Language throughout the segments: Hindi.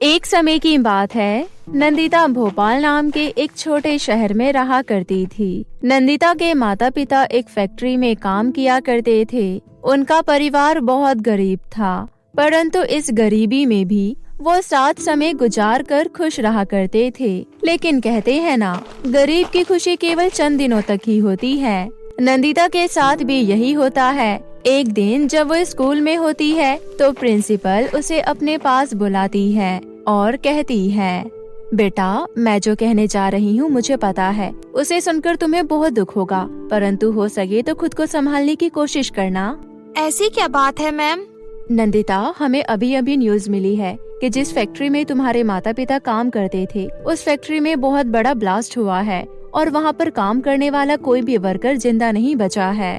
एक समय की बात है। नंदिता भोपाल नाम के एक छोटे शहर में रहा करती थी। नंदिता के माता पिता एक फैक्ट्री में काम किया करते थे। उनका परिवार बहुत गरीब था, परंतु इस गरीबी में भी वो साथ समय गुजार कर खुश रहा करते थे। लेकिन कहते हैं ना, गरीब की खुशी केवल चंद दिनों तक ही होती है। नंदिता के साथ भी यही होता है। एक दिन जब वो स्कूल में होती है तो प्रिंसिपल उसे अपने पास बुलाती है और कहती है, बेटा, मैं जो कहने जा रही हूँ मुझे पता है उसे सुनकर तुम्हें बहुत दुख होगा, परंतु हो सके तो खुद को संभालने की कोशिश करना। ऐसी क्या बात है मैम? नंदिता, हमें अभी अभी न्यूज मिली है कि जिस फैक्ट्री में तुम्हारे माता पिता काम करते थे, उस फैक्ट्री में बहुत बड़ा ब्लास्ट हुआ है और वहाँ पर काम करने वाला कोई भी वर्कर जिंदा नहीं बचा है।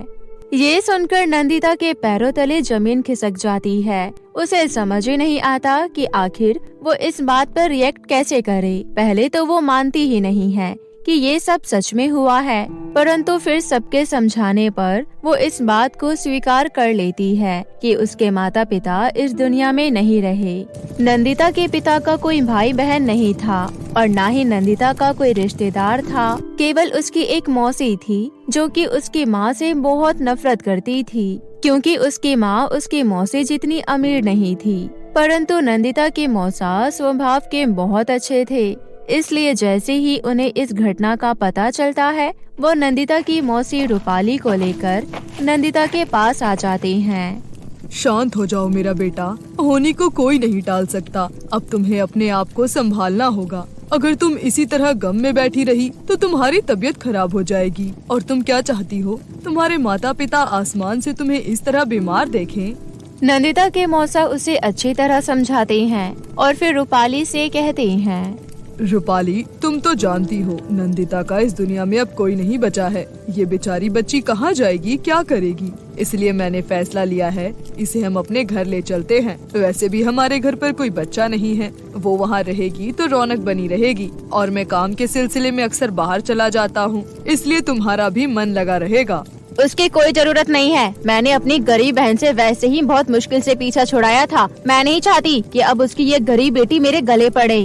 ये सुनकर नंदिता के पैरों तले जमीन खिसक जाती है। उसे समझ ही नहीं आता कि आखिर वो इस बात पर रिएक्ट कैसे करे। पहले तो वो मानती ही नहीं है कि ये सब सच में हुआ है, परंतु फिर सबके समझाने पर वो इस बात को स्वीकार कर लेती है कि उसके माता पिता इस दुनिया में नहीं रहे। नंदिता के पिता का कोई भाई बहन नहीं था और ना ही नंदिता का कोई रिश्तेदार था। केवल उसकी एक मौसी थी जो कि उसकी माँ से बहुत नफरत करती थी, क्योंकि उसकी माँ उसकी मौसी जितनी अमीर नहीं थी। परंतु नंदिता के मौसा स्वभाव के बहुत अच्छे थे, इसलिए जैसे ही उन्हें इस घटना का पता चलता है, वो नंदिता की मौसी रूपाली को लेकर नंदिता के पास आ जाते हैं। शांत हो जाओ मेरा बेटा, होनी को कोई नहीं टाल सकता। अब तुम्हें अपने आप को संभालना होगा। अगर तुम इसी तरह गम में बैठी रही तो तुम्हारी तबीयत खराब हो जाएगी। और तुम क्या चाहती हो, तुम्हारे माता पिता आसमान से तुम्हें इस तरह बीमार देखें? नंदिता के मौसा उसे अच्छी तरह समझाते हैं और फिर रूपाली से कहते हैं, रूपाली, तुम तो जानती हो नंदिता का इस दुनिया में अब कोई नहीं बचा है। ये बेचारी बच्ची कहाँ जाएगी, क्या करेगी? इसलिए मैंने फैसला लिया है, इसे हम अपने घर ले चलते हैं। वैसे भी हमारे घर पर कोई बच्चा नहीं है, वो वहाँ रहेगी तो रौनक बनी रहेगी। और मैं काम के सिलसिले में अक्सर बाहर चला जाता हूँ, इसलिए तुम्हारा भी मन लगा रहेगा। उसकी कोई जरूरत नहीं है। मैंने अपनी गरीब बहन से वैसे ही बहुत मुश्किल से पीछा छुड़ाया था। मैं नहीं चाहती कि अब उसकी ये गरीब बेटी मेरे गले पड़े।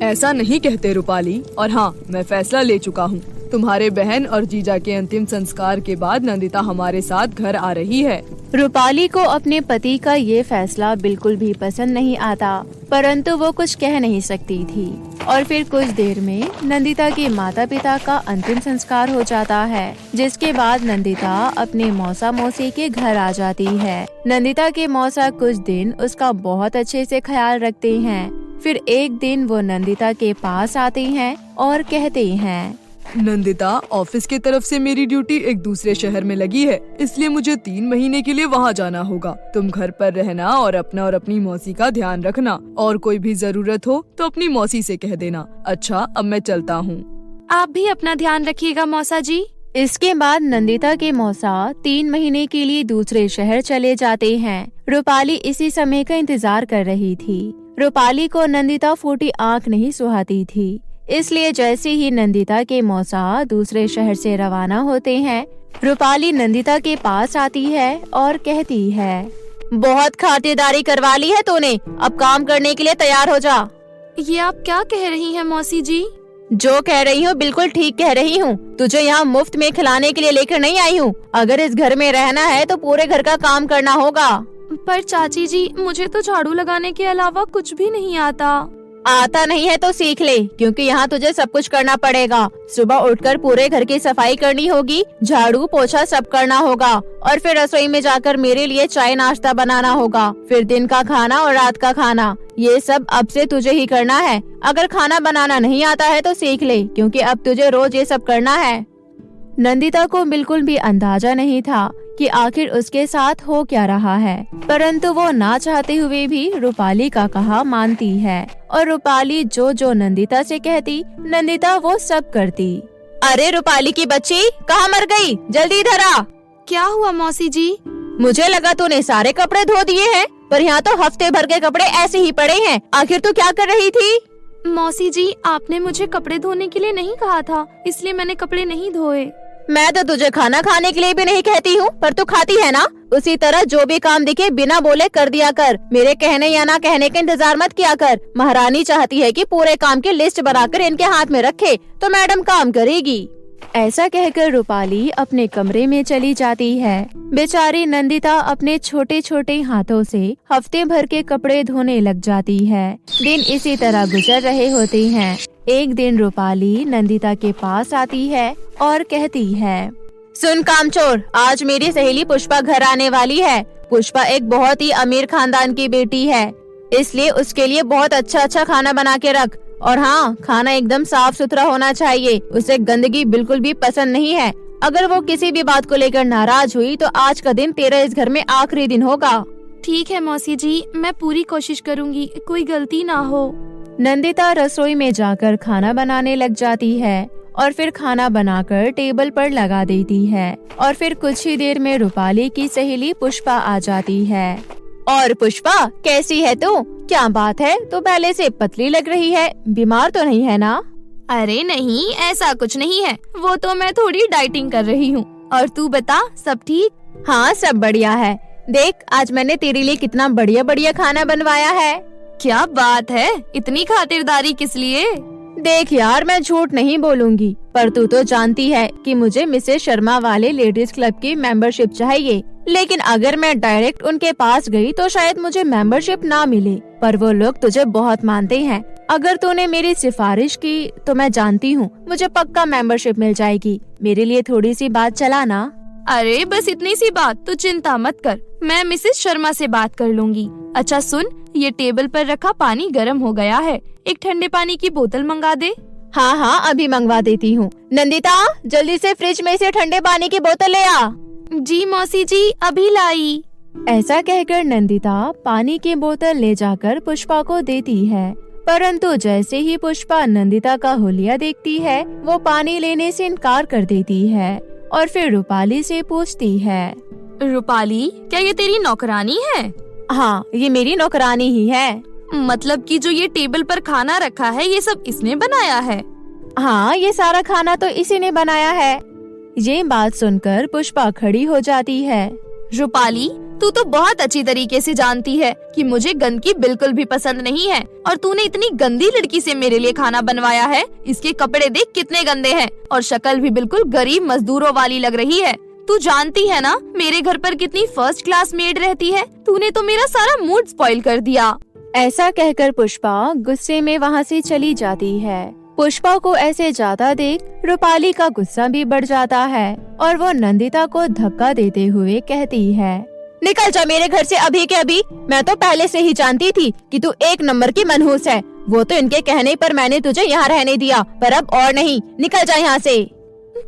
ऐसा नहीं कहते रूपाली। और हाँ, मैं फैसला ले चुका हूँ। तुम्हारे बहन और जीजा के अंतिम संस्कार के बाद नंदिता हमारे साथ घर आ रही है। रूपाली को अपने पति का ये फैसला बिल्कुल भी पसंद नहीं आता, परंतु वो कुछ कह नहीं सकती थी। और फिर कुछ देर में नंदिता के माता पिता का अंतिम संस्कार हो जाता है, जिसके बाद नंदिता अपने मौसा मौसी के घर आ जाती है। नंदिता के मौसा कुछ दिन उसका बहुत अच्छे से ख्याल रखते हैं। फिर एक दिन वो नंदिता के पास आते हैं और कहते हैं, नंदिता, ऑफिस की तरफ से मेरी ड्यूटी एक दूसरे शहर में लगी है, इसलिए मुझे 3 महीने के लिए वहाँ जाना होगा। तुम घर पर रहना और अपना और अपनी मौसी का ध्यान रखना, और कोई भी जरूरत हो तो अपनी मौसी से कह देना। अच्छा, अब मैं चलता हूँ। आप भी अपना ध्यान रखिएगा मौसा जी। इसके बाद नंदिता के मौसा 3 महीने के लिए दूसरे शहर चले जाते हैं। रूपाली इसी समय का इंतजार कर रही थी। रूपाली को नंदिता फूटी आँख नहीं सुहाती थी, इसलिए जैसे ही नंदिता के मौसा दूसरे शहर से रवाना होते हैं, रूपाली नंदिता के पास आती है और कहती है, बहुत खातिरदारी करवा ली है तूने, अब काम करने के लिए तैयार हो जा। ये आप क्या कह रही हैं मौसी जी? जो कह रही हूँ बिल्कुल ठीक कह रही हूँ। तुझे यहाँ मुफ्त में खिलाने के लिए लेकर नहीं आई हूँ। अगर इस घर में रहना है तो पूरे घर का काम करना होगा। पर चाची जी, मुझे तो झाड़ू लगाने के अलावा कुछ भी नहीं आता। आता नहीं है तो सीख ले, क्योंकि यहाँ तुझे सब कुछ करना पड़ेगा। सुबह उठकर पूरे घर की सफाई करनी होगी, झाड़ू पोछा सब करना होगा, और फिर रसोई में जाकर मेरे लिए चाय नाश्ता बनाना होगा। फिर दिन का खाना और रात का खाना, ये सब अब से तुझे ही करना है। अगर खाना बनाना नहीं आता है तो सीख ले, क्योंकि अब तुझे रोज ये सब करना है। नंदिता को बिल्कुल भी अंदाजा नहीं था कि आखिर उसके साथ हो क्या रहा है, परंतु वो ना चाहते हुए भी रूपाली का कहा मानती है, और रूपाली जो जो नंदिता से कहती, नंदिता वो सब करती। अरे रूपाली की बच्ची, कहाँ मर गई? जल्दी इधर आ। क्या हुआ मौसी जी? मुझे लगा तूने सारे कपड़े धो दिए हैं, पर यहाँ तो हफ्ते भर के कपड़े ऐसे ही पड़े हैं। आखिर तू क्या कर रही थी? मौसी जी, आपने मुझे कपड़े धोने के लिए नहीं कहा था, इसलिए मैंने कपड़े नहीं धोए। मैं तो तुझे खाना खाने के लिए भी नहीं कहती हूँ, पर तू खाती है ना। उसी तरह जो भी काम दिखे बिना बोले कर दिया कर। मेरे कहने या ना कहने का इंतजार मत किया कर। महारानी चाहती है कि पूरे काम की लिस्ट बनाकर इनके हाथ में रखे तो मैडम काम करेगी। ऐसा कहकर रूपाली अपने कमरे में चली जाती है। बेचारी नंदिता अपने छोटे छोटे हाथों से हफ्ते भर के कपड़े धोने लग जाती है। दिन इसी तरह गुजर रहे होते हैं। एक दिन रूपाली नंदिता के पास आती है और कहती है, सुन कामचोर, आज मेरी सहेली पुष्पा घर आने वाली है। पुष्पा एक बहुत ही अमीर खानदान की बेटी है, इसलिए उसके लिए बहुत अच्छा खाना बना के रख। और हाँ, खाना एकदम साफ सुथरा होना चाहिए। उसे गंदगी बिल्कुल भी पसंद नहीं है। अगर वो किसी भी बात को लेकर नाराज हुई तो आज का दिन तेरा इस घर में आखिरी दिन होगा। ठीक है मौसी जी, मैं पूरी कोशिश करूँगी, कोई गलती ना हो। नंदिता रसोई में जाकर खाना बनाने लग जाती है और फिर खाना बनाकर टेबल पर लगा देती है। और फिर कुछ ही देर में रूपाली की सहेली पुष्पा आ जाती है। और पुष्पा, कैसी है तू? क्या बात है, तू पहले से पतली लग रही है, बीमार तो नहीं है ना? अरे नहीं, ऐसा कुछ नहीं है, वो तो मैं थोड़ी डाइटिंग कर रही हूँ। और तू बता, सब ठीक? हाँ, सब बढ़िया है। देख, आज मैंने तेरे लिए कितना बढ़िया बढ़िया खाना बनवाया है। क्या बात है, इतनी खातिरदारी किस लिए? देख यार, मैं झूठ नहीं बोलूंगी, पर तू तो जानती है कि मुझे मिसेस शर्मा वाले लेडीज क्लब की मेंबरशिप चाहिए। लेकिन अगर मैं डायरेक्ट उनके पास गई तो शायद मुझे मेंबरशिप ना मिले, पर वो लोग तुझे बहुत मानते हैं। अगर तूने मेरी सिफारिश की तो मैं जानती हूँ मुझे पक्का मेंबरशिप मिल जाएगी। मेरे लिए थोड़ी सी बात चलाना। अरे बस इतनी सी बात, तो चिंता मत कर, मैं मिसेस शर्मा से बात कर लूंगी। अच्छा सुन, ये टेबल पर रखा पानी गर्म हो गया है, एक ठंडे पानी की बोतल मंगा दे। हाँ हाँ, अभी मंगवा देती हूँ। नंदिता, जल्दी से फ्रिज में से ठंडे पानी की बोतल ले आ। जी मौसी जी, अभी लाई। ऐसा कहकर नंदिता पानी की बोतल ले जाकर पुष्पा को देती है, परंतु जैसे ही पुष्पा नंदिता का हुलिया देखती है वो पानी लेने से इनकार कर देती है और फिर रूपाली से पूछती है, रूपाली, क्या ये तेरी नौकरानी है? हाँ, ये मेरी नौकरानी ही है। मतलब कि जो ये टेबल पर खाना रखा है ये सब इसने बनाया है? हाँ, ये सारा खाना तो इसी ने बनाया है। ये बात सुनकर पुष्पा खड़ी हो जाती है। रूपाली, तू तो बहुत अच्छी तरीके से जानती है कि मुझे गंदगी बिल्कुल भी पसंद नहीं है, और तूने इतनी गंदी लड़की से मेरे लिए खाना बनवाया है। इसके कपड़े देख कितने गंदे हैं और शक्ल भी बिल्कुल गरीब मजदूरों वाली लग रही है। तू जानती है ना मेरे घर पर कितनी फर्स्ट क्लास मेड रहती है। तूने तो मेरा सारा मूड स्पॉइल कर दिया। ऐसा कहकर पुष्पा गुस्से में वहाँ से चली जाती है। पुष्पा को ऐसे जाता देख रूपाली का गुस्सा भी बढ़ जाता है और वो नंदिता को धक्का देते हुए कहती है, निकल जा मेरे घर से अभी के अभी। मैं तो पहले से ही जानती थी कि तू एक नंबर की मनहूस है। वो तो इनके कहने पर मैंने तुझे यहाँ रहने दिया, पर अब और नहीं। निकल जा यहाँ से।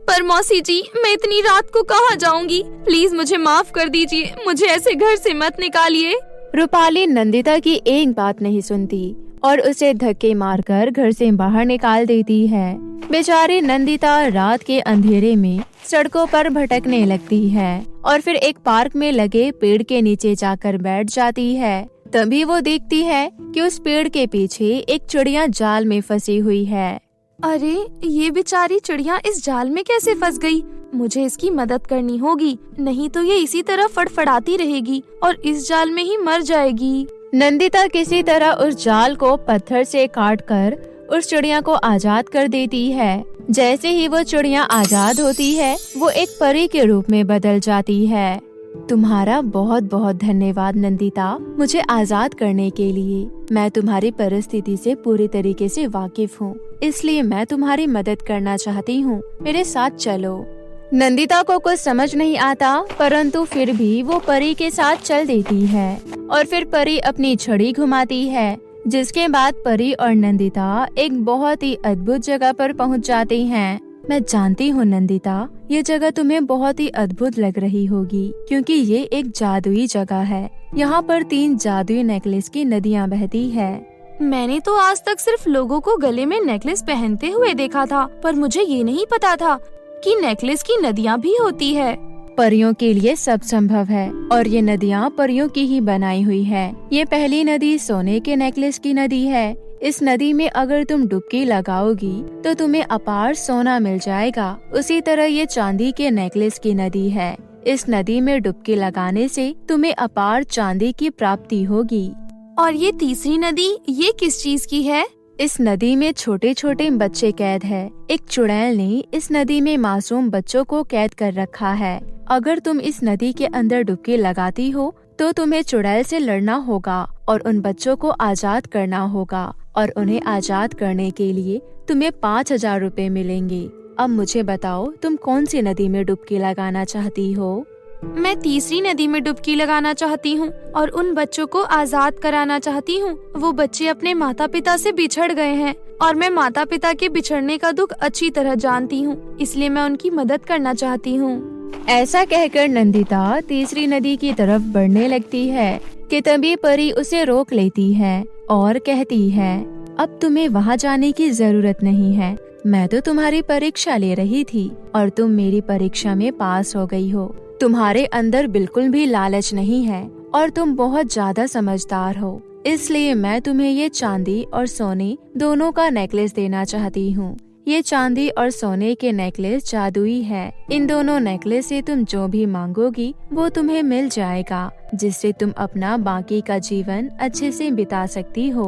पर मौसी जी, मैं इतनी रात को कहाँ जाऊँगी? प्लीज मुझे माफ कर दीजिए, मुझे ऐसे घर से मत निकालिए। रूपाली नंदिता की एक बात नहीं सुनती और उसे धक्के मारकर घर से बाहर निकाल देती है। बेचारी नंदिता रात के अंधेरे में सड़कों पर भटकने लगती है और फिर एक पार्क में लगे पेड़ के नीचे जाकर बैठ जाती है। तभी वो देखती है कि उस पेड़ के पीछे एक चिड़िया जाल में फंसी हुई है। अरे, ये बेचारी चिड़िया इस जाल में कैसे फंस गई? मुझे इसकी मदद करनी होगी, नहीं तो ये इसी तरह फड़फड़ाती रहेगी और इस जाल में ही मर जाएगी। नंदिता किसी तरह उस जाल को पत्थर से काटकर उस चिड़िया को आजाद कर देती है। जैसे ही वो चिड़िया आजाद होती है वो एक परी के रूप में बदल जाती है। तुम्हारा बहुत बहुत धन्यवाद नंदिता, मुझे आजाद करने के लिए। मैं तुम्हारी परिस्थिति से पूरी तरीके से वाकिफ हूँ, इसलिए मैं तुम्हारी मदद करना चाहती हूँ। मेरे साथ चलो। नंदिता को कुछ समझ नहीं आता, परंतु फिर भी वो परी के साथ चल देती है और फिर परी अपनी छड़ी घुमाती है, जिसके बाद परी और नंदिता एक बहुत ही अद्भुत जगह पर पहुंच जाती हैं। मैं जानती हूँ नंदिता, ये जगह तुम्हें बहुत ही अद्भुत लग रही होगी क्योंकि ये एक जादुई जगह है। यहाँ पर 3 जादुई नेकलेस की नदियाँ बहती है। मैंने तो आज तक सिर्फ लोगों को गले में नेकलेस पहनते हुए देखा था, पर मुझे ये नहीं पता था कि नेकलेस की नदियाँ भी होती है। परियों के लिए सब संभव है और ये नदियाँ परियों की ही बनाई हुई है। ये पहली नदी सोने के नेकलेस की नदी है। इस नदी में अगर तुम डुबकी लगाओगी तो तुम्हें अपार सोना मिल जाएगा। उसी तरह ये चांदी के नेकलेस की नदी है। इस नदी में डुबकी लगाने से तुम्हें अपार चांदी की प्राप्ति होगी। और ये तीसरी नदी, ये किस चीज की है? इस नदी में छोटे छोटे बच्चे कैद है। एक चुड़ैल ने इस नदी में मासूम बच्चों को कैद कर रखा है। अगर तुम इस नदी के अंदर डुबकी लगाती हो तो तुम्हें चुड़ैल से लड़ना होगा और उन बच्चों को आजाद करना होगा, और उन्हें आजाद करने के लिए तुम्हें 5,000 रुपए मिलेंगे। अब मुझे बताओ, तुम कौन सी नदी में डुबकी लगाना चाहती हो? मैं तीसरी नदी में डुबकी लगाना चाहती हूँ और उन बच्चों को आजाद कराना चाहती हूँ। वो बच्चे अपने माता पिता से बिछड़ गए हैं और मैं माता पिता के बिछड़ने का दुख अच्छी तरह जानती हूँ, इसलिए मैं उनकी मदद करना चाहती हूँ। ऐसा कहकर नंदिता तीसरी नदी की तरफ बढ़ने लगती है कि तभी परी उसे रोक लेती है और कहती है, अब तुम्हें वहाँ जाने की जरूरत नहीं है। मैं तो तुम्हारी परीक्षा ले रही थी और तुम मेरी परीक्षा में पास हो गई हो। तुम्हारे अंदर बिल्कुल भी लालच नहीं है और तुम बहुत ज्यादा समझदार हो, इसलिए मैं तुम्हें ये चांदी और सोने दोनों का नेकलेस देना चाहती हूँ। ये चांदी और सोने के नेकलेस जादुई है। इन दोनों नेकलेस से तुम जो भी मांगोगी वो तुम्हें मिल जाएगा, जिससे तुम अपना बाकी का जीवन अच्छे से बिता सकती हो।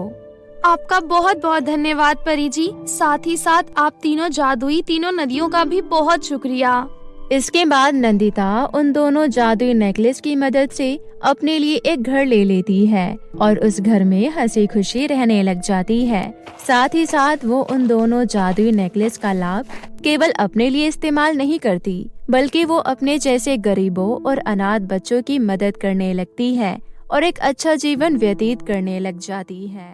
आपका बहुत बहुत धन्यवाद परी जी। साथ ही साथ आप तीनों जादुई तीनों नदियों का भी बहुत शुक्रिया। इसके बाद नंदिता उन दोनों जादुई नेकलेस की मदद से अपने लिए एक घर ले लेती है और उस घर में हंसी खुशी रहने लग जाती है। साथ ही साथ वो उन दोनों जादुई नेकलेस का लाभ केवल अपने लिए इस्तेमाल नहीं करती, बल्कि वो अपने जैसे गरीबों और अनाथ बच्चों की मदद करने लगती है और एक अच्छा जीवन व्यतीत करने लग जाती है।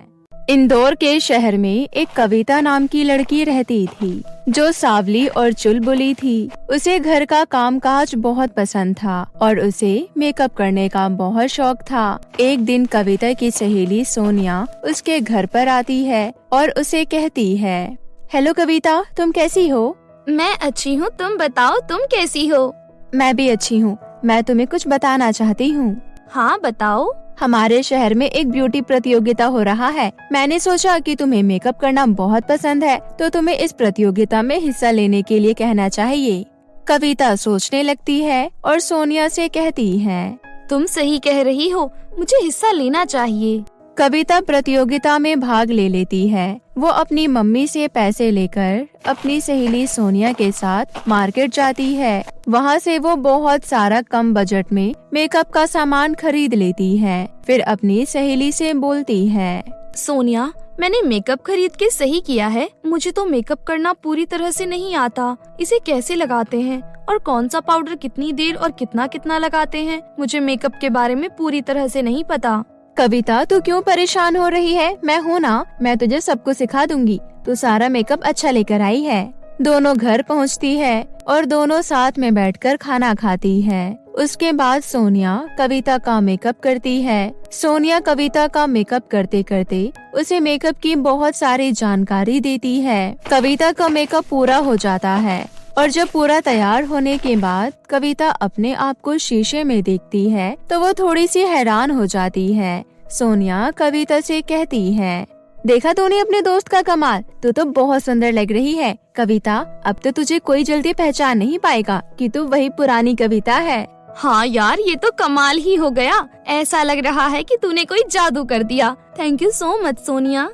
इंदौर के शहर में एक कविता नाम की लड़की रहती थी, जो सावली और चुलबुली थी। उसे घर का कामकाज बहुत पसंद था और उसे मेकअप करने का बहुत शौक था। एक दिन कविता की सहेली सोनिया उसके घर पर आती है और उसे कहती है, हेलो कविता, तुम कैसी हो? मैं अच्छी हूँ, तुम बताओ तुम कैसी हो? मैं भी अच्छी हूँ। मैं तुम्हें कुछ बताना चाहती हूँ। हाँ बताओ। हमारे शहर में एक ब्यूटी प्रतियोगिता हो रहा है। मैंने सोचा कि तुम्हें मेकअप करना बहुत पसंद है, तो तुम्हें इस प्रतियोगिता में हिस्सा लेने के लिए कहना चाहिए। कविता सोचने लगती है और सोनिया से कहती है, तुम सही कह रही हो, मुझे हिस्सा लेना चाहिए। कविता प्रतियोगिता में भाग ले लेती है। वो अपनी मम्मी से पैसे लेकर अपनी सहेली सोनिया के साथ मार्केट जाती है। वहाँ से वो बहुत सारा कम बजट में मेकअप का सामान खरीद लेती है। फिर अपनी सहेली से बोलती है, सोनिया, मैंने मेकअप खरीद के सही किया है। मुझे तो मेकअप करना पूरी तरह से नहीं आता। इसे कैसे लगाते हैं और कौन सा पाउडर कितनी देर और कितना कितना लगाते हैं, मुझे मेकअप के बारे में पूरी तरह से नहीं पता। कविता, तू क्यों परेशान हो रही है? मैं हूँ ना, मैं तुझे सब कुछ सिखा दूंगी। तू सारा मेकअप अच्छा लेकर आई है। दोनों घर पहुँचती है और दोनों साथ में बैठकर खाना खाती है। उसके बाद सोनिया कविता का मेकअप करती है। सोनिया कविता का मेकअप करते करते उसे मेकअप की बहुत सारी जानकारी देती है। कविता का मेकअप पूरा हो जाता है और जब पूरा तैयार होने के बाद कविता अपने आप को शीशे में देखती है तो वो थोड़ी सी हैरान हो जाती है। सोनिया कविता से कहती है, देखा तूने अपने दोस्त का कमाल, तू तो बहुत सुंदर लग रही है। कविता, अब तो तुझे कोई जल्दी पहचान नहीं पाएगा कि तू वही पुरानी कविता है। हाँ यार, ये तो कमाल ही हो गया। ऐसा लग रहा है कि तूने कोई जादू कर दिया। Thank you so much Sonia.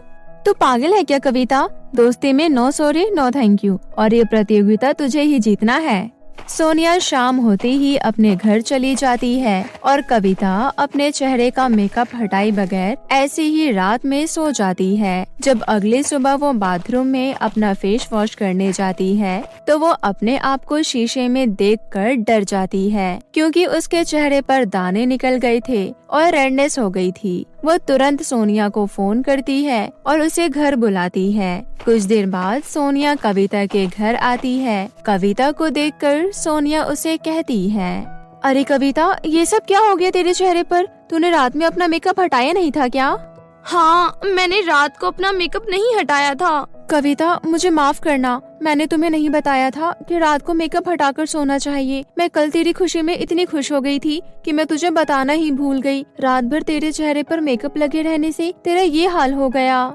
तू पागल है क्या कविता? दोस्ती में no sorry no thank you, और ये प्रतियोगिता तुझे ही जीतना है। सोनिया शाम होते ही अपने घर चली जाती है और कविता अपने चेहरे का मेकअप हटाए बगैर ऐसे ही रात में सो जाती है। जब अगली सुबह वो बाथरूम में अपना फेस वॉश करने जाती है तो वो अपने आप को शीशे में देखकर डर जाती है, क्योंकि उसके चेहरे पर दाने निकल गए थे और रेडनेस हो गई थी। वो तुरंत सोनिया को फोन करती है और उसे घर बुलाती है। कुछ देर बाद सोनिया कविता के घर आती है। कविता को देखकर सोनिया उसे कहती है, अरे कविता, ये सब क्या हो गया तेरे चेहरे पर? तूने रात में अपना मेकअप हटाया नहीं था क्या? हाँ, मैंने रात को अपना मेकअप नहीं हटाया था। कविता, मुझे माफ करना, मैंने तुम्हें नहीं बताया था कि रात को मेकअप हटाकर सोना चाहिए। मैं कल तेरी खुशी में इतनी खुश हो गई थी कि मैं तुझे बताना ही भूल गई। रात भर तेरे चेहरे पर मेकअप लगे रहने से तेरा ये हाल हो गया।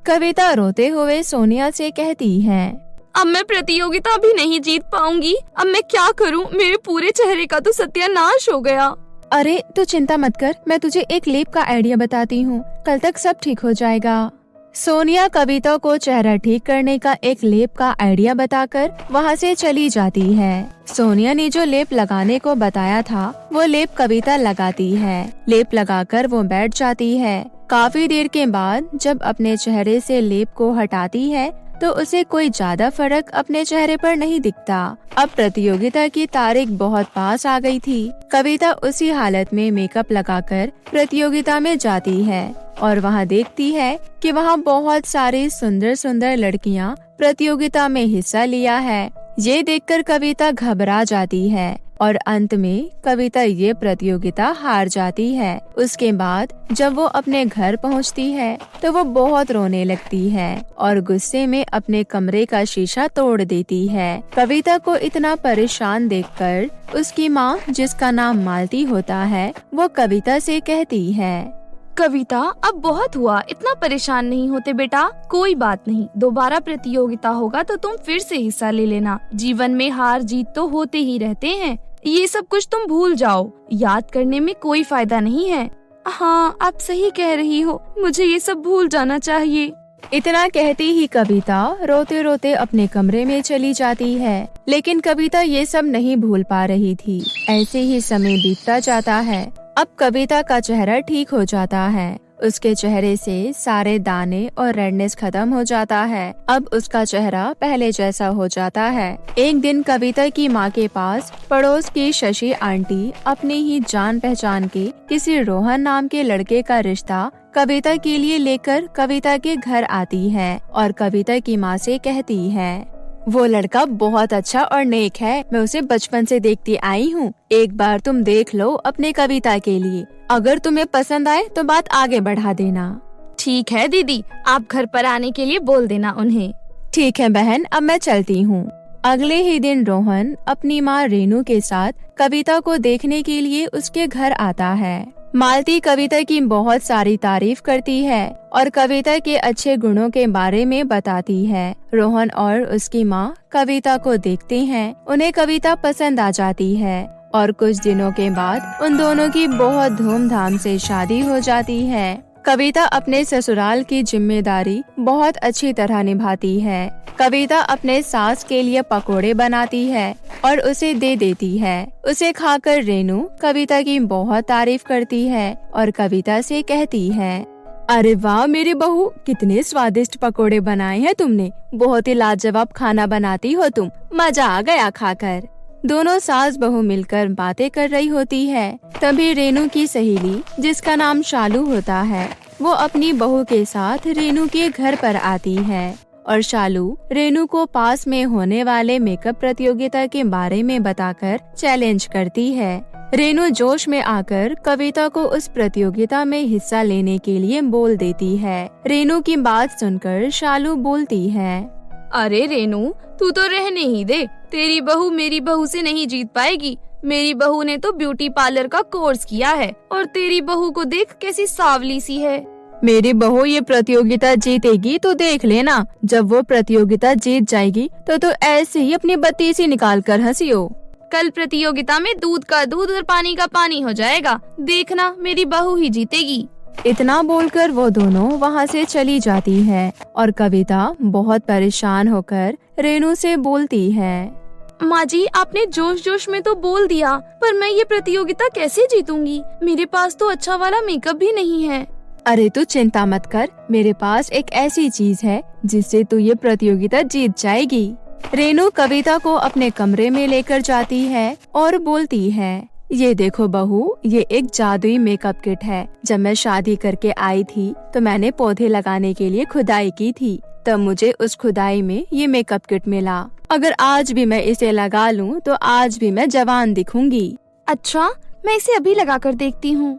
कविता रोते हुए सोनिया से कहती है, अब मैं प्रतियोगिता भी नहीं जीत पाऊंगी। अब मैं क्या करूं? मेरे पूरे चेहरे का तो सत्यानाश हो गया। अरे तू चिंता मत कर, मैं तुझे एक लेप का आइडिया बताती हूँ, कल तक सब ठीक हो जाएगा। सोनिया कविता को चेहरा ठीक करने का एक लेप का आइडिया बताकर वहाँ से चली जाती है। सोनिया ने जो लेप लगाने को बताया था वो लेप कविता लगाती है। लेप लगाकर वो बैठ जाती है। काफी देर के बाद जब अपने चेहरे से लेप को हटाती है तो उसे कोई ज्यादा फर्क अपने चेहरे पर नहीं दिखता। अब प्रतियोगिता की तारीख बहुत पास आ गई थी। कविता उसी हालत में मेकअप लगाकर प्रतियोगिता में जाती है और वहाँ देखती है कि वहाँ बहुत सारी सुंदर सुंदर लड़कियाँ प्रतियोगिता में हिस्सा लिया है। ये देखकर कविता घबरा जाती है और अंत में कविता ये प्रतियोगिता हार जाती है। उसके बाद जब वो अपने घर पहुंचती है तो वो बहुत रोने लगती है और गुस्से में अपने कमरे का शीशा तोड़ देती है। कविता को इतना परेशान देखकर उसकी माँ, जिसका नाम मालती होता है, वो कविता से कहती है, कविता अब बहुत हुआ, इतना परेशान नहीं होते बेटा। कोई बात नहीं, दोबारा प्रतियोगिता होगा तो तुम फिर से हिस्सा ले लेना। जीवन में हार जीत तो होते ही रहते हैं, ये सब कुछ तुम भूल जाओ। याद करने में कोई फायदा नहीं है। हाँ, आप सही कह रही हो, मुझे ये सब भूल जाना चाहिए। इतना कहती ही कविता रोते रोते अपने कमरे में चली जाती है। लेकिन कविता ये सब नहीं भूल पा रही थी। ऐसे ही समय बीतता जाता है। अब कविता का चेहरा ठीक हो जाता है। उसके चेहरे से सारे दाने और रेडनेस खत्म हो जाता है। अब उसका चेहरा पहले जैसा हो जाता है। एक दिन कविता की माँ के पास पड़ोस की शशि आंटी अपनी ही जान पहचान के किसी रोहन नाम के लड़के का रिश्ता कविता के लिए लेकर कविता के घर आती है और कविता की माँ से कहती है, वो लड़का बहुत अच्छा और नेक है। मैं उसे बचपन से देखती आई हूँ। एक बार तुम देख लो अपने कविता के लिए। अगर तुम्हें पसंद आए तो बात आगे बढ़ा देना। ठीक है दीदी, आप घर पर आने के लिए बोल देना उन्हें। ठीक है बहन, अब मैं चलती हूँ। अगले ही दिन रोहन अपनी माँ रेनू के साथ कविता को देखने के लिए उसके घर आता है। मालती कविता की बहुत सारी तारीफ करती है और कविता के अच्छे गुणों के बारे में बताती है। रोहन और उसकी माँ कविता को देखते हैं। उन्हें कविता पसंद आ जाती है और कुछ दिनों के बाद उन दोनों की बहुत धूमधाम से शादी हो जाती है। कविता अपने ससुराल की जिम्मेदारी बहुत अच्छी तरह निभाती है। कविता अपने सास के लिए पकोड़े बनाती है और उसे दे देती है। उसे खाकर रेनू कविता की बहुत तारीफ करती है और कविता से कहती है, अरे वाह मेरी बहू, कितने स्वादिष्ट पकोड़े बनाए हैं तुमने। बहुत ही लाजवाब खाना बनाती हो तुम, मजा आ गया खाकर। दोनों सास बहू मिलकर बातें कर रही होती है। तभी रेनू की सहेली, जिसका नाम शालू होता है, वो अपनी बहू के साथ रेनू के घर पर आती है और शालू रेनू को पास में होने वाले मेकअप प्रतियोगिता के बारे में बताकर चैलेंज करती है। रेनू जोश में आकर कविता को उस प्रतियोगिता में हिस्सा लेने के लिए बोल देती है। रेनू की बात सुनकर शालू बोलती है, अरे रेनू, तू तो रहने ही दे। तेरी बहू मेरी बहू से नहीं जीत पाएगी। मेरी बहू ने तो ब्यूटी पार्लर का कोर्स किया है और तेरी बहू को देख कैसी सावली सी है। मेरी बहू ये प्रतियोगिता जीतेगी तो देख लेना। जब वो प्रतियोगिता जीत जाएगी तो ऐसे ही अपनी बत्ती सी निकाल कर हंसियो। कल प्रतियोगिता में दूध का दूध और पानी का पानी हो जाएगा। देखना, मेरी बहू ही जीतेगी। इतना बोलकर वो दोनों वहाँ से चली जाती है और कविता बहुत परेशान होकर रेनू से बोलती है, माँ जी, आपने जोश जोश में तो बोल दिया, पर मैं ये प्रतियोगिता कैसे जीतूंगी? मेरे पास तो अच्छा वाला मेकअप भी नहीं है। अरे तू चिंता मत कर, मेरे पास एक ऐसी चीज है जिससे तू ये प्रतियोगिता जीत जाएगी। रेनू कविता को अपने कमरे में लेकर जाती है और बोलती है, ये देखो बहू, ये एक जादुई मेकअप किट है। जब मैं शादी करके आई थी तो मैंने पौधे लगाने के लिए खुदाई की थी, तब मुझे उस खुदाई में ये मेकअप किट मिला। अगर आज भी मैं इसे लगा लूं तो आज भी मैं जवान दिखूंगी। अच्छा, मैं इसे अभी लगा कर देखती हूँ।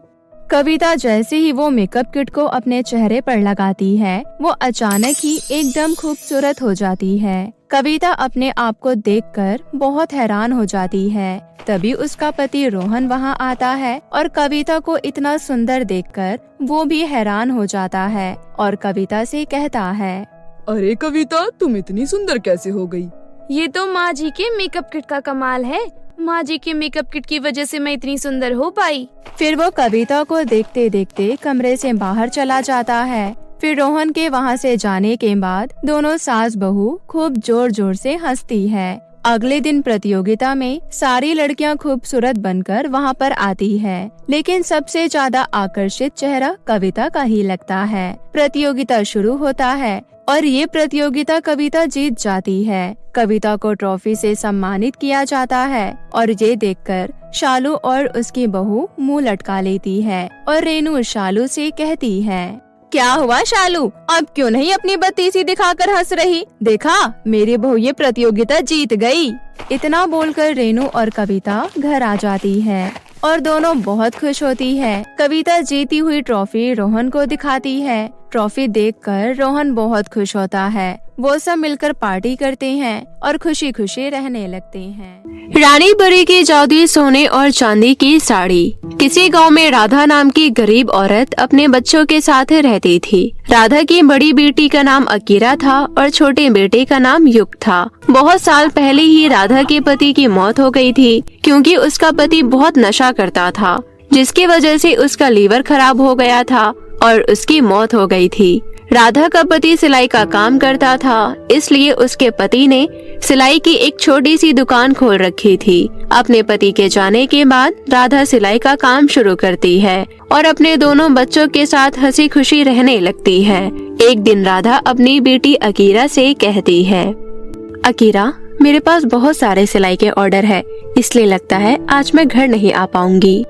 कविता जैसे ही वो मेकअप किट को अपने चेहरे पर लगाती है, वो अचानक ही एकदम खूबसूरत हो जाती है। कविता अपने आप को देखकर बहुत हैरान हो जाती है। तभी उसका पति रोहन वहाँ आता है और कविता को इतना सुंदर देखकर वो भी हैरान हो जाता है और कविता से कहता है, अरे कविता, तुम इतनी सुंदर कैसे हो गई? ये तो माँ जी के मेकअप किट का कमाल है। माँ जी के मेकअप किट की वजह से मैं इतनी सुंदर हो पाई। फिर वो कविता को देखते देखते कमरे से बाहर चला जाता है। फिर रोहन के वहाँ से जाने के बाद दोनों सास बहू खूब जोर जोर से हंसती है। अगले दिन प्रतियोगिता में सारी लड़कियां खूबसूरत बनकर वहाँ पर आती है, लेकिन सबसे ज्यादा आकर्षित चेहरा कविता का ही लगता है। प्रतियोगिता शुरू होता है और ये प्रतियोगिता कविता जीत जाती है। कविता को ट्रॉफी से सम्मानित किया जाता है और ये देखकर शालू और उसकी बहू मुंह लटका लेती है और रेनू शालू से कहती है, क्या हुआ शालू, अब क्यों नहीं अपनी बत्तीसी दिखाकर हंस रही? देखा, मेरी बहू ये प्रतियोगिता जीत गई। इतना बोलकर रेनू और कविता घर आ जाती है और दोनों बहुत खुश होती है। कविता जीती हुई ट्रॉफी रोहन को दिखाती है। ट्रॉफी देखकर रोहन बहुत खुश होता है। वो सब मिलकर पार्टी करते हैं और खुशी खुशी रहने लगते हैं। रानी परी की जादुई सोने और चांदी की साड़ी। किसी गांव में राधा नाम की गरीब औरत अपने बच्चों के साथ रहती थी। राधा की बड़ी बेटी का नाम अकीरा था और छोटे बेटे का नाम युग था। बहुत साल पहले ही राधा के पति की मौत हो गई थी, क्योंकि उसका पति बहुत नशा करता था, जिसकी वजह से उसका लीवर खराब हो गया था और उसकी मौत हो गई थी। राधा का पति सिलाई का काम करता था, इसलिए उसके पति ने सिलाई की एक छोटी सी दुकान खोल रखी थी। अपने पति के जाने के बाद राधा सिलाई का काम शुरू करती है और अपने दोनों बच्चों के साथ हंसी खुशी रहने लगती है। एक दिन राधा अपनी बेटी अकीरा से कहती है, अकीरा, मेरे पास बहुत सारे सिलाई के ऑर्डर है, इसलिए लगता है आज मैं घर नहीं आ पाऊंगी।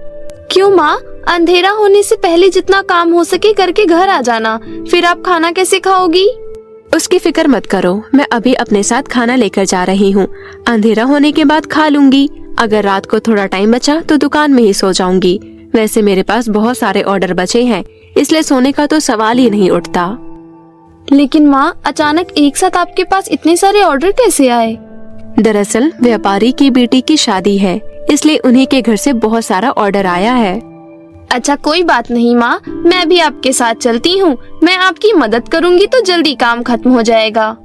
क्यों माँ, अंधेरा होने से पहले जितना काम हो सके करके घर आ जाना, फिर आप खाना कैसे खाओगी? उसकी फिक्र मत करो, मैं अभी अपने साथ खाना लेकर जा रही हूँ। अंधेरा होने के बाद खा लूंगी। अगर रात को थोड़ा टाइम बचा तो दुकान में ही सो जाऊंगी। वैसे मेरे पास बहुत सारे ऑर्डर बचे हैं, इसलिए सोने का तो सवाल ही नहीं उठता। लेकिन माँ, अचानक एक साथ आपके पास इतने सारे ऑर्डर कैसे आए? दरअसल व्यापारी की बेटी की शादी है, इसलिए उन्हीं के घर से बहुत सारा ऑर्डर आया है। अच्छा, कोई बात नहीं माँ, मैं भी आपके साथ चलती हूँ। मैं आपकी मदद करूँगी तो जल्दी काम खत्म हो जाएगा।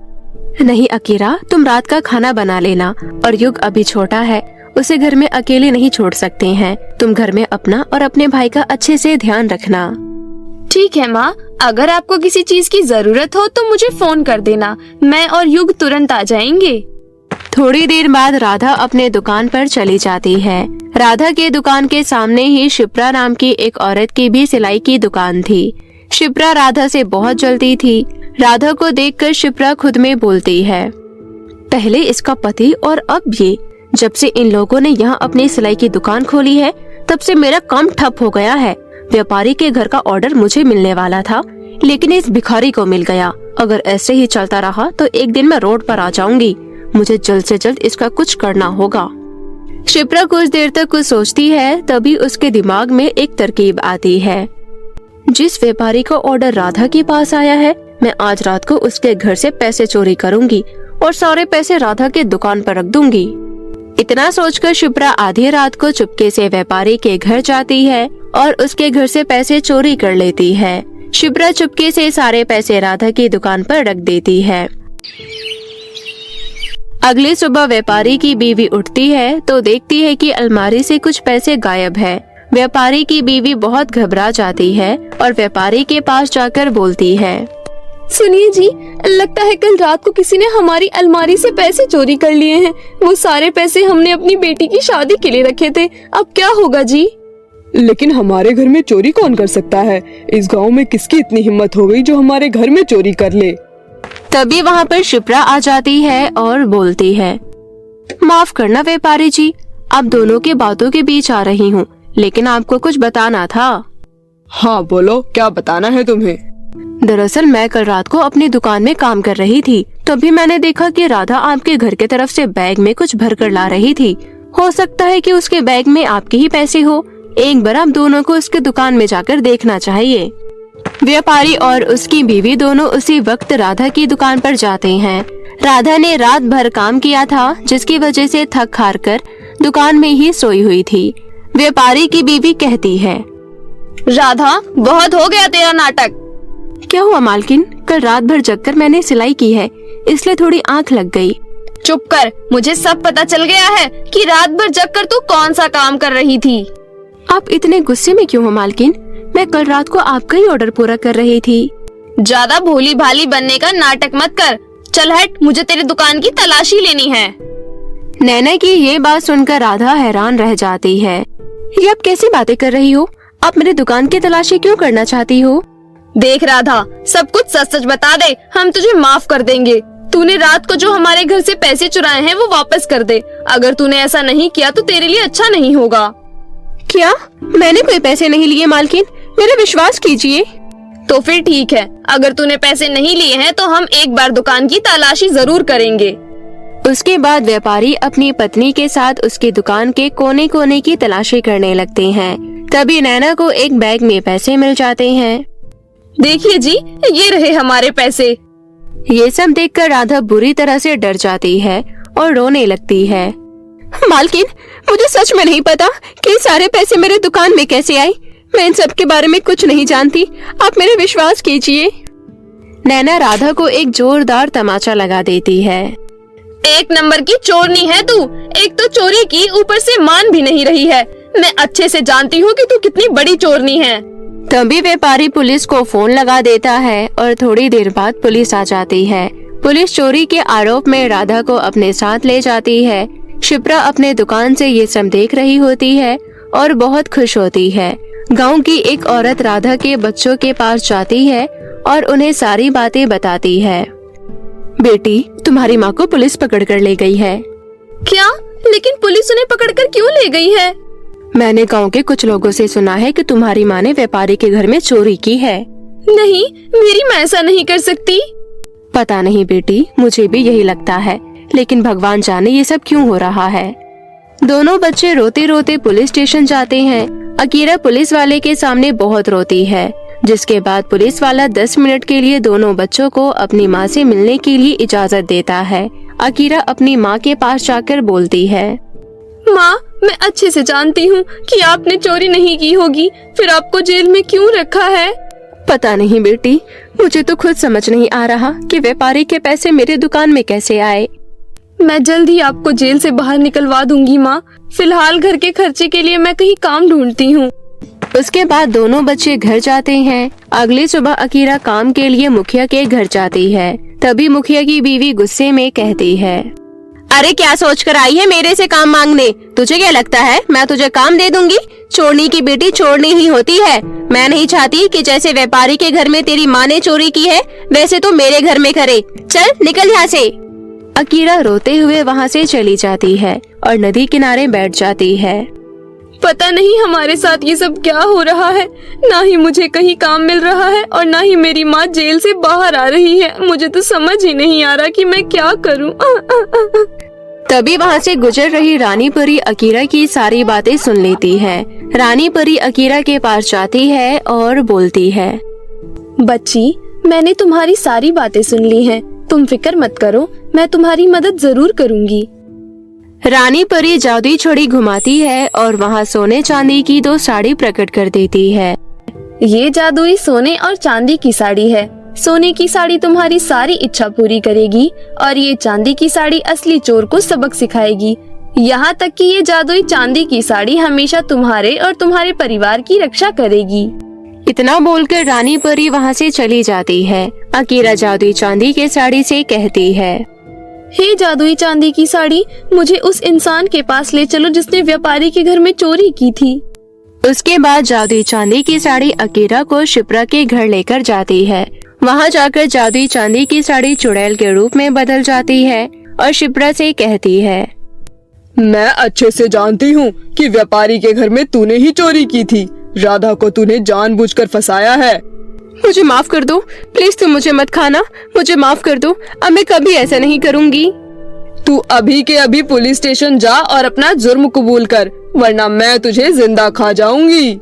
नहीं अकीरा, तुम रात का खाना बना लेना, और युग अभी छोटा है, उसे घर में अकेले नहीं छोड़ सकते हैं। तुम घर में अपना और अपने भाई का अच्छे से ध्यान रखना। ठीक है माँ, अगर आपको किसी चीज की जरूरत हो तो मुझे फोन कर देना, मैं और युग तुरंत आ जाएंगे। थोड़ी देर बाद राधा अपने दुकान पर चली जाती है। राधा के दुकान के सामने ही शिप्रा नाम की एक औरत की भी सिलाई की दुकान थी। शिप्रा राधा से बहुत जलती थी। राधा को देखकर शिप्रा खुद में बोलती है, पहले इसका पति और अब ये। जब से इन लोगों ने यहाँ अपनी सिलाई की दुकान खोली है, तब से मेरा काम ठप हो गया है। व्यापारी के घर का ऑर्डर मुझे मिलने वाला था, लेकिन इस भिखारी को मिल गया। अगर ऐसे ही चलता रहा तो एक दिन मैं रोड पर आ जाऊंगी। मुझे जल्द से जल्द इसका कुछ करना होगा। शिप्रा कुछ देर तक कुछ सोचती है, तभी उसके दिमाग में एक तरकीब आती है। जिस व्यापारी का ऑर्डर राधा के पास आया है, मैं आज रात को उसके घर से पैसे चोरी करूंगी और सारे पैसे राधा के दुकान पर रख दूंगी। इतना सोचकर शिप्रा आधी रात को चुपके से व्यापारी के घर जाती है और उसके घर से पैसे चोरी कर लेती है। शिप्रा चुपके से सारे पैसे राधा की दुकान पर रख देती है। अगली सुबह व्यापारी की बीवी उठती है तो देखती है कि अलमारी से कुछ पैसे गायब है। व्यापारी की बीवी बहुत घबरा जाती है और व्यापारी के पास जाकर बोलती है, सुनिए जी, लगता है कल रात को किसी ने हमारी अलमारी से पैसे चोरी कर लिए हैं। वो सारे पैसे हमने अपनी बेटी की शादी के लिए रखे थे, अब क्या होगा जी? लेकिन हमारे घर में चोरी कौन कर सकता है? इस गांव में किसकी इतनी हिम्मत हो गई जो हमारे घर में चोरी कर ले? तभी वहाँ पर शिप्रा आ जाती है और बोलती है, माफ करना व्यापारी जी, आप दोनों के बातों के बीच आ रही हूँ, लेकिन आपको कुछ बताना था। हाँ बोलो, क्या बताना है तुम्हें? दरअसल मैं कल रात को अपनी दुकान में काम कर रही थी, तभी मैंने देखा कि राधा आपके घर के तरफ से बैग में कुछ भर कर ला रही थी। हो सकता है कि उसके बैग में आपके ही पैसे हो, एक बार आप दोनों को उसके दुकान में जाकर देखना चाहिए। व्यापारी और उसकी बीवी दोनों उसी वक्त राधा की दुकान पर जाते हैं। राधा ने रात भर काम किया था, जिसकी वजह से थक हार कर दुकान में ही सोई हुई थी। व्यापारी की बीवी कहती है, राधा, बहुत हो गया तेरा नाटक। क्या हुआ मालकिन? कल रात भर जगकर मैंने सिलाई की है, इसलिए थोड़ी आंख लग गई। चुप कर, मुझे सब पता चल गया है कि रात भर जगकर तू कौन सा काम कर रही थी। आप इतने गुस्से में क्यों हो मालकिन? मैं कल रात को आपका ही ऑर्डर पूरा कर रही थी। ज्यादा भोली भाली बनने का नाटक मत कर। चल हट, मुझे तेरी दुकान की तलाशी लेनी है। नैना की ये बात सुनकर राधा हैरान रह जाती है। ये आप कैसी बातें कर रही हो? आप मेरे दुकान की तलाशी क्यों करना चाहती हो? देख राधा, सब कुछ सच सच बता दे, हम तुझे माफ कर देंगे। तूने रात को जो हमारे घर से पैसे चुराए हैं वो वापस कर दे। अगर तूने ऐसा नहीं किया तो तेरे लिए अच्छा नहीं होगा। क्या? मैंने कोई पैसे नहीं लिए मालकिन, मेरा विश्वास कीजिए। तो फिर ठीक है, अगर तूने पैसे नहीं लिए हैं तो हम एक बार दुकान की तलाशी जरूर करेंगे। उसके बाद व्यापारी अपनी पत्नी के साथ उसकी दुकान के कोने कोने की तलाशी करने लगते हैं। तभी नैना को एक बैग में पैसे मिल जाते हैं। देखिए जी, ये रहे हमारे पैसे। ये सब देखकर राधा बुरी तरह से डर जाती है और रोने लगती है। मालकिन, मुझे सच में नहीं पता कि सारे पैसे मेरे दुकान में कैसे आए। मैं इन सब के बारे में कुछ नहीं जानती, आप मेरा विश्वास कीजिए। नैना राधा को एक जोरदार तमाचा लगा देती है। एक नंबर की चोरनी है तू। एक तो चोरी की, ऊपर से मान भी नहीं रही है। मैं अच्छे से जानती हूँ कि तू कितनी बड़ी चोरनी है। तभी व्यापारी पुलिस को फोन लगा देता है और थोड़ी देर बाद पुलिस आ जाती है। पुलिस चोरी के आरोप में राधा को अपने साथ ले जाती है। शिप्रा अपने दुकान से ये सब देख रही होती है और बहुत खुश होती है। गांव की एक औरत राधा के बच्चों के पास जाती है और उन्हें सारी बातें बताती है। बेटी, तुम्हारी माँ को पुलिस पकड़ कर ले गई है। क्या? लेकिन पुलिस उन्हें पकड़कर क्यों ले गई है? मैंने गांव के कुछ लोगों से सुना है कि तुम्हारी माँ ने व्यापारी के घर में चोरी की है। नहीं, मेरी माँ ऐसा नहीं कर सकती। पता नहीं बेटी, मुझे भी यही लगता है, लेकिन भगवान जाने ये सब क्यों हो रहा है। दोनों बच्चे रोते रोते पुलिस स्टेशन जाते हैं। अकीरा पुलिस वाले के सामने बहुत रोती है, जिसके बाद पुलिस वाला 10 मिनट के लिए दोनों बच्चों को अपनी माँ से मिलने के लिए इजाजत देता है। अकीरा अपनी माँ के पास जाकर बोलती है, माँ, मैं अच्छे से जानती हूँ कि आपने चोरी नहीं की होगी, फिर आपको जेल में क्यों रखा है? पता नहीं बेटी, मुझे तो खुद समझ नहीं आ रहा कि व्यापारी के पैसे मेरे दुकान में कैसे आए। मैं जल्द ही आपको जेल से बाहर निकलवा दूंगी माँ। फिलहाल घर के खर्चे के लिए मैं कहीं काम ढूंढती हूँ। उसके बाद दोनों बच्चे घर जाते हैं। अगली सुबह अकीरा काम के लिए मुखिया के घर जाती है। तभी मुखिया की बीवी गुस्से में कहती है, अरे क्या सोचकर आई है मेरे से काम मांगने? तुझे क्या लगता है मैं तुझे काम दे दूंगी? चोरनी की बेटी चोरनी ही होती है। मैं नहीं चाहती कि जैसे व्यापारी के घर में तेरी माँ ने चोरी की है, वैसे तो मेरे घर में करे। चल निकल यहाँ से। अकीरा रोते हुए वहाँ से चली जाती है और नदी किनारे बैठ जाती है। पता नहीं हमारे साथ ये सब क्या हो रहा है। ना ही मुझे कहीं काम मिल रहा है और ना ही मेरी माँ जेल से बाहर आ रही है। मुझे तो समझ ही नहीं आ रहा कि मैं क्या करूँ। तभी वहाँ से गुजर रही रानी परी अकीरा की सारी बातें सुन लेती है। रानी परी अकीरा के पास जाती है और बोलती है, बच्ची, मैंने तुम्हारी सारी बातें सुन ली हैं। तुम फिक्र मत करो, मैं तुम्हारी मदद जरूर करूँगी। रानी परी जादुई छड़ी घुमाती है और वहाँ सोने चांदी की 2 साड़ी प्रकट कर देती है। ये जादुई सोने और चांदी की साड़ी है। सोने की साड़ी तुम्हारी सारी इच्छा पूरी करेगी और ये चांदी की साड़ी असली चोर को सबक सिखाएगी। यहाँ तक कि ये जादुई चांदी की साड़ी हमेशा तुम्हारे और तुम्हारे परिवार की रक्षा करेगी। इतना बोलकर रानी परी वहाँ से चली जाती है। अकीरा जादुई चांदी के साड़ी से कहती है, हे जादुई चांदी की साड़ी, मुझे उस इंसान के पास ले चलो जिसने व्यापारी के घर में चोरी की थी। उसके बाद जादुई चांदी की साड़ी अकीरा को शिप्रा के घर लेकर जाती है। वहाँ जाकर जादुई चांदी की साड़ी चुड़ैल के रूप में बदल जाती है और शिप्रा से कहती है, मैं अच्छे से जानती हूँ कि व्यापारी के घर में तूने ही चोरी की थी। राधा को तूने जानबूझकर फंसाया है। मुझे माफ कर दो, प्लीज तुम मुझे मत खाना, मुझे माफ कर दो। अब मैं कभी ऐसा नहीं करूँगी। तू अभी के अभी पुलिस स्टेशन जा और अपना जुर्म कबूल कर, वरना मैं तुझे जिंदा खा जाऊंगी।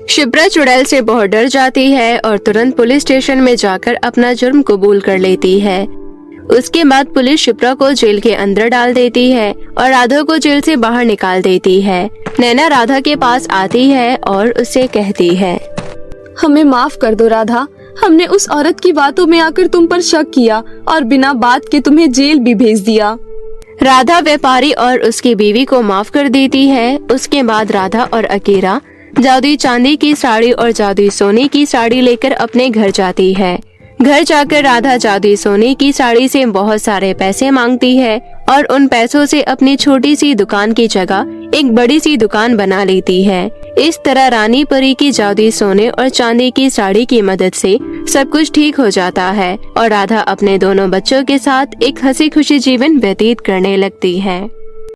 शिप्रा चुड़ैल से बहुत डर जाती है और तुरंत पुलिस स्टेशन में जाकर अपना जुर्म कबूल कर लेती है। उसके बाद पुलिस शिप्रा को जेल के अंदर डाल देती है और राधा को जेल से बाहर निकाल देती है। नैना राधा के पास आती है और उससे कहती है, हमें माफ कर दो राधा, हमने उस औरत की बातों में आकर तुम पर शक किया और बिना बात के तुम्हें जेल भी भेज दिया। राधा व्यापारी और उसकी बीवी को माफ कर देती है। उसके बाद राधा और अकीरा जादुई चांदी की साड़ी और जादुई सोने की साड़ी लेकर अपने घर जाती है। घर जाकर राधा जादुई सोने की साड़ी से बहुत सारे पैसे मांगती है और उन पैसों से अपनी छोटी सी दुकान की जगह एक बड़ी सी दुकान बना लेती है। इस तरह रानी परी की जादुई सोने और चांदी की साड़ी की मदद से सब कुछ ठीक हो जाता है और राधा अपने दोनों बच्चों के साथ एक हंसी खुशी जीवन व्यतीत करने लगती है।